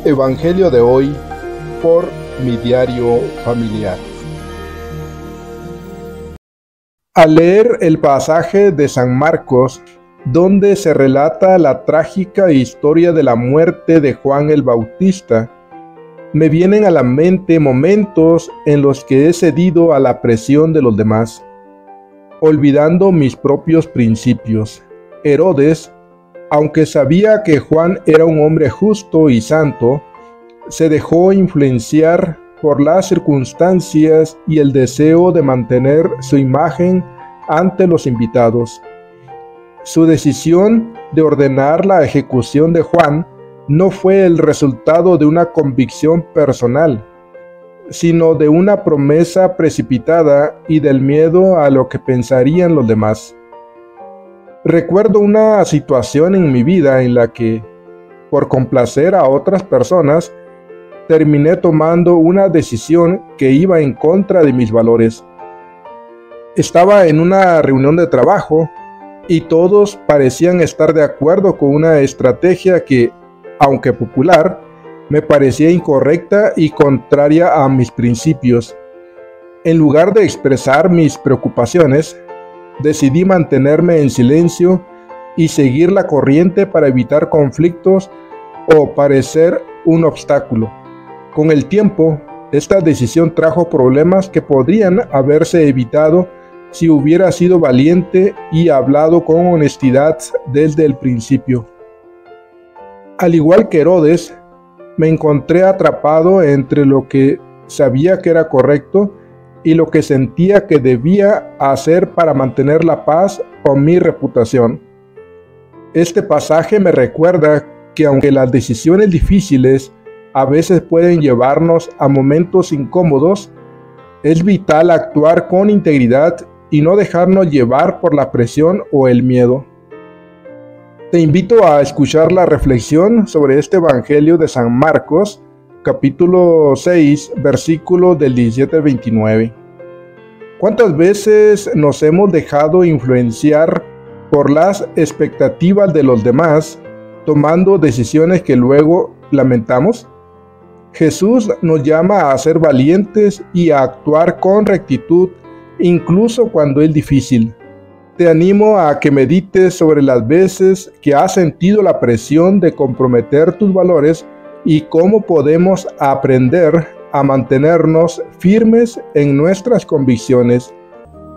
Evangelio de hoy por mi diario familiar. Al leer el pasaje de San Marcos, donde se relata la trágica historia de la muerte de Juan el Bautista, me vienen a la mente momentos en los que he cedido a la presión de los demás, olvidando mis propios principios. Herodes, aunque sabía que Juan era un hombre justo y santo, se dejó influenciar por las circunstancias y el deseo de mantener su imagen ante los invitados. Su decisión de ordenar la ejecución de Juan no fue el resultado de una convicción personal, sino de una promesa precipitada y del miedo a lo que pensarían los demás. Recuerdo una situación en mi vida en la que, por complacer a otras personas, terminé tomando una decisión que iba en contra de mis valores. Estaba en una reunión de trabajo y todos parecían estar de acuerdo con una estrategia que, aunque popular, me parecía incorrecta y contraria a mis principios. En lugar de expresar mis preocupaciones, decidí mantenerme en silencio y seguir la corriente para evitar conflictos o parecer un obstáculo. Con el tiempo, esta decisión trajo problemas que podrían haberse evitado si hubiera sido valiente y hablado con honestidad desde el principio. Al igual que Herodes, me encontré atrapado entre lo que sabía que era correcto y lo que sentía que debía hacer para mantener la paz o mi reputación. Este pasaje me recuerda que aunque las decisiones difíciles a veces pueden llevarnos a momentos incómodos, es vital actuar con integridad y no dejarnos llevar por la presión o el miedo. Te invito a escuchar la reflexión sobre este Evangelio de San Marcos, capítulo 6, versículos del 17 al 29. ¿Cuántas veces nos hemos dejado influenciar por las expectativas de los demás, tomando decisiones que luego lamentamos? Jesús nos llama a ser valientes y a actuar con rectitud, incluso cuando es difícil. Te animo a que medites sobre las veces que has sentido la presión de comprometer tus valores y cómo podemos aprender a mantenernos firmes en nuestras convicciones,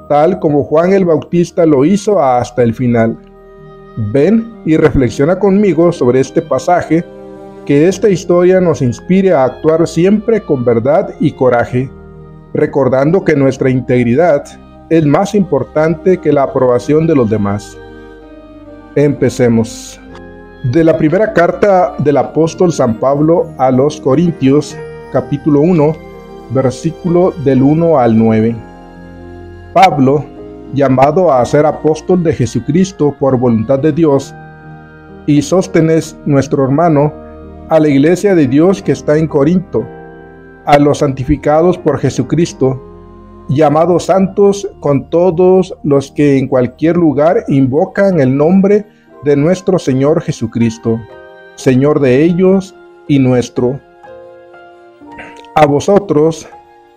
tal como Juan el Bautista lo hizo hasta el final. Ven y reflexiona conmigo sobre este pasaje, que esta historia nos inspire a actuar siempre con verdad y coraje, recordando que nuestra integridad es más importante que la aprobación de los demás. Empecemos. De la primera carta del apóstol San Pablo a los Corintios, capítulo 1, versículo del 1 al 9. Pablo, llamado a ser apóstol de Jesucristo por voluntad de Dios, y Sóstenes, nuestro hermano, a la iglesia de Dios que está en Corinto, a los santificados por Jesucristo, llamados santos con todos los que en cualquier lugar invocan el nombre de nuestro Señor Jesucristo, Señor de ellos y nuestro. A vosotros,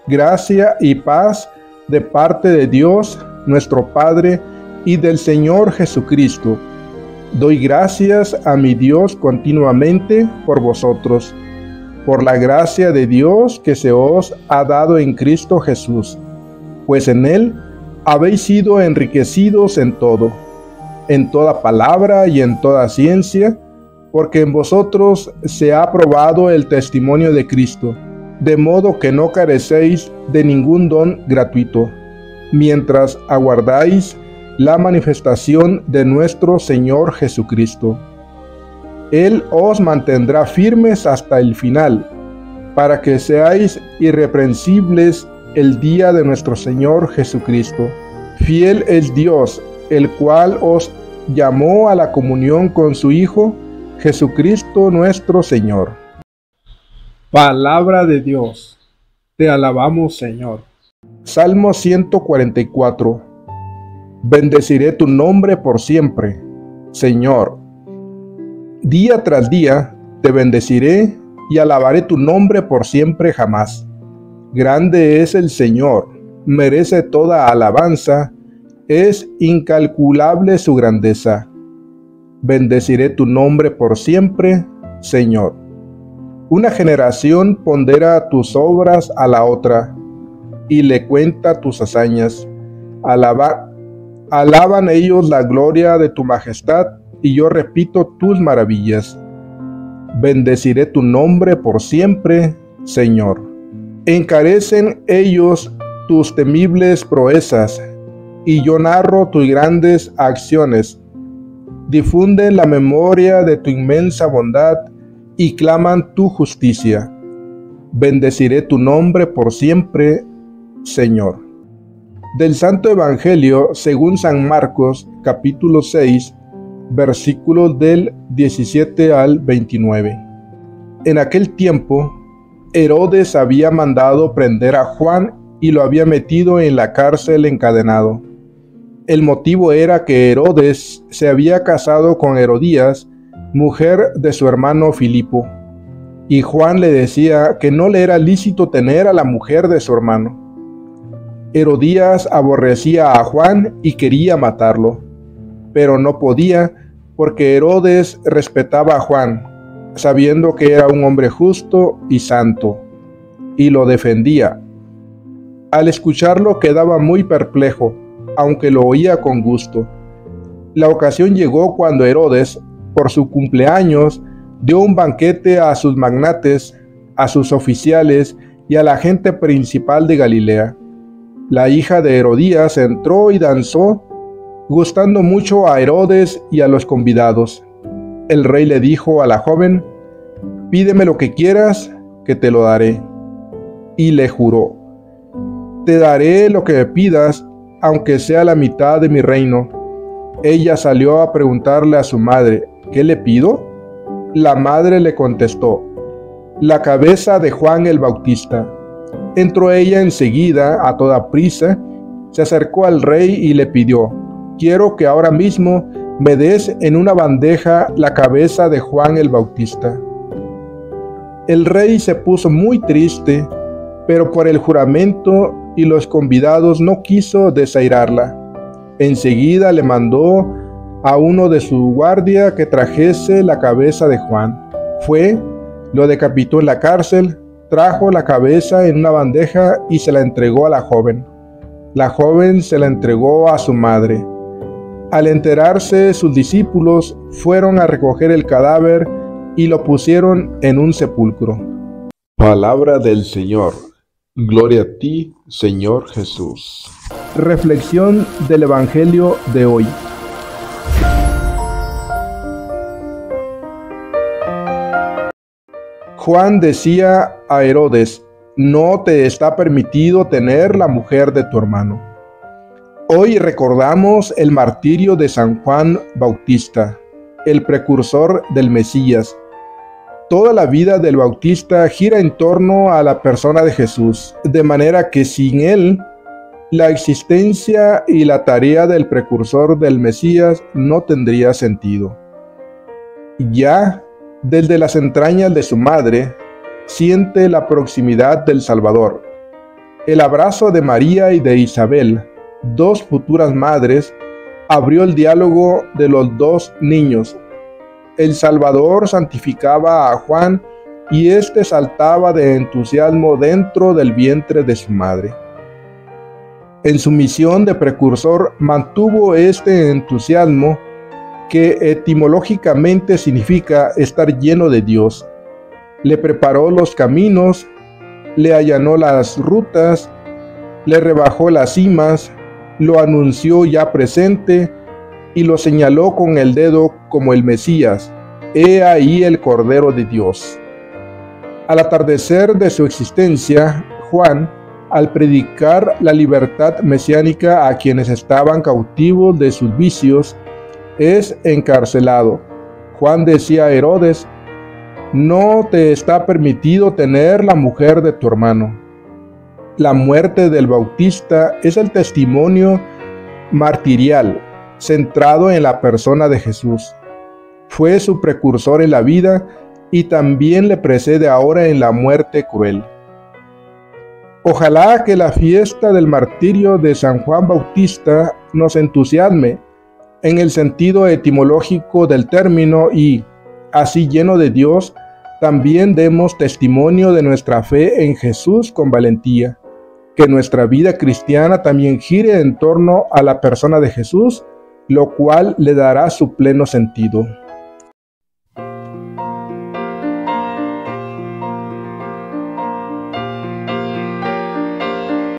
gracia y paz de parte de Dios, nuestro Padre, y del Señor Jesucristo. Doy gracias a mi Dios continuamente por vosotros, por la gracia de Dios que se os ha dado en Cristo Jesús, pues en Él habéis sido enriquecidos en todo, en toda palabra y en toda ciencia, porque en vosotros se ha probado el testimonio de Cristo, de modo que no carecéis de ningún don gratuito, mientras aguardáis la manifestación de nuestro Señor Jesucristo. Él os mantendrá firmes hasta el final, para que seáis irreprensibles el día de nuestro Señor Jesucristo. Fiel es Dios, el cual os llamó a la comunión con su Hijo, Jesucristo nuestro Señor. Palabra de Dios. Te alabamos, Señor. Salmo 144. Bendeciré tu nombre por siempre, Señor. Día tras día te bendeciré y alabaré tu nombre por siempre jamás. Grande es el Señor, merece toda alabanza, es incalculable su grandeza. Bendeciré tu nombre por siempre, Señor. Una generación pondera tus obras a la otra, y le cuenta tus hazañas. Alaban ellos la gloria de tu majestad, y yo repito tus maravillas. Bendeciré tu nombre por siempre, Señor. Encarecen ellos tus temibles proezas, y yo narro tus grandes acciones. Difunden la memoria de tu inmensa bondad, y claman tu justicia. Bendeciré tu nombre por siempre, Señor. Del Santo Evangelio según San Marcos, capítulo 6, versículos del 17 al 29. En aquel tiempo, Herodes había mandado prender a Juan y lo había metido en la cárcel encadenado. El motivo era que Herodes se había casado con Herodías, mujer de su hermano Filipo, y Juan le decía que no le era lícito tener a la mujer de su hermano. Herodías aborrecía a Juan y quería matarlo, pero no podía porque Herodes respetaba a Juan, sabiendo que era un hombre justo y santo, y lo defendía. Al escucharlo quedaba muy perplejo, aunque lo oía con gusto. La ocasión llegó cuando Herodes, por su cumpleaños, dio un banquete a sus magnates, a sus oficiales y a la gente principal de Galilea. La hija de Herodías entró y danzó, gustando mucho a Herodes y a los convidados. El rey le dijo a la joven: «Pídeme lo que quieras, que te lo daré». Y le juró: «Te daré lo que me pidas, aunque sea la mitad de mi reino». Ella salió a preguntarle a su madre: «¿Qué le pido?». La madre le contestó: «La cabeza de Juan el Bautista». Entró ella enseguida, a toda prisa, se acercó al rey y le pidió: «Quiero que ahora mismo me des en una bandeja la cabeza de Juan el Bautista». El rey se puso muy triste, pero por el juramento y los convidados no quiso desairarla. Enseguida le mandó a uno de su guardia que trajese la cabeza de Juan. Fue, lo decapitó en la cárcel, trajo la cabeza en una bandeja y se la entregó a la joven. La joven se la entregó a su madre. Al enterarse, sus discípulos fueron a recoger el cadáver y lo pusieron en un sepulcro. Palabra del Señor. Gloria a ti, Señor Jesús. Reflexión del Evangelio de hoy. Juan decía a Herodes: «No te está permitido tener la mujer de tu hermano». Hoy recordamos el martirio de San Juan Bautista, el precursor del Mesías. Toda la vida del Bautista gira en torno a la persona de Jesús, de manera que sin él, la existencia y la tarea del precursor del Mesías no tendría sentido. Ya desde las entrañas de su madre, siente la proximidad del Salvador. El abrazo de María y de Isabel, dos futuras madres, abrió el diálogo de los dos niños. El Salvador santificaba a Juan y éste saltaba de entusiasmo dentro del vientre de su madre. En su misión de precursor mantuvo este entusiasmo, que etimológicamente significa estar lleno de Dios. Le preparó los caminos, le allanó las rutas, le rebajó las cimas, lo anunció ya presente y lo señaló con el dedo como el Mesías. He ahí el Cordero de Dios. Al atardecer de su existencia, Juan, al predicar la libertad mesiánica a quienes estaban cautivos de sus vicios, es encarcelado. Juan decía a Herodes: «No te está permitido tener la mujer de tu hermano». La muerte del Bautista es el testimonio martirial centrado en la persona de Jesús. Fue su precursor en la vida y también le precede ahora en la muerte cruel. Ojalá que la fiesta del martirio de San Juan Bautista nos entusiasme en el sentido etimológico del término y, así lleno de Dios, también demos testimonio de nuestra fe en Jesús con valentía. Que nuestra vida cristiana también gire en torno a la persona de Jesús, lo cual le dará su pleno sentido.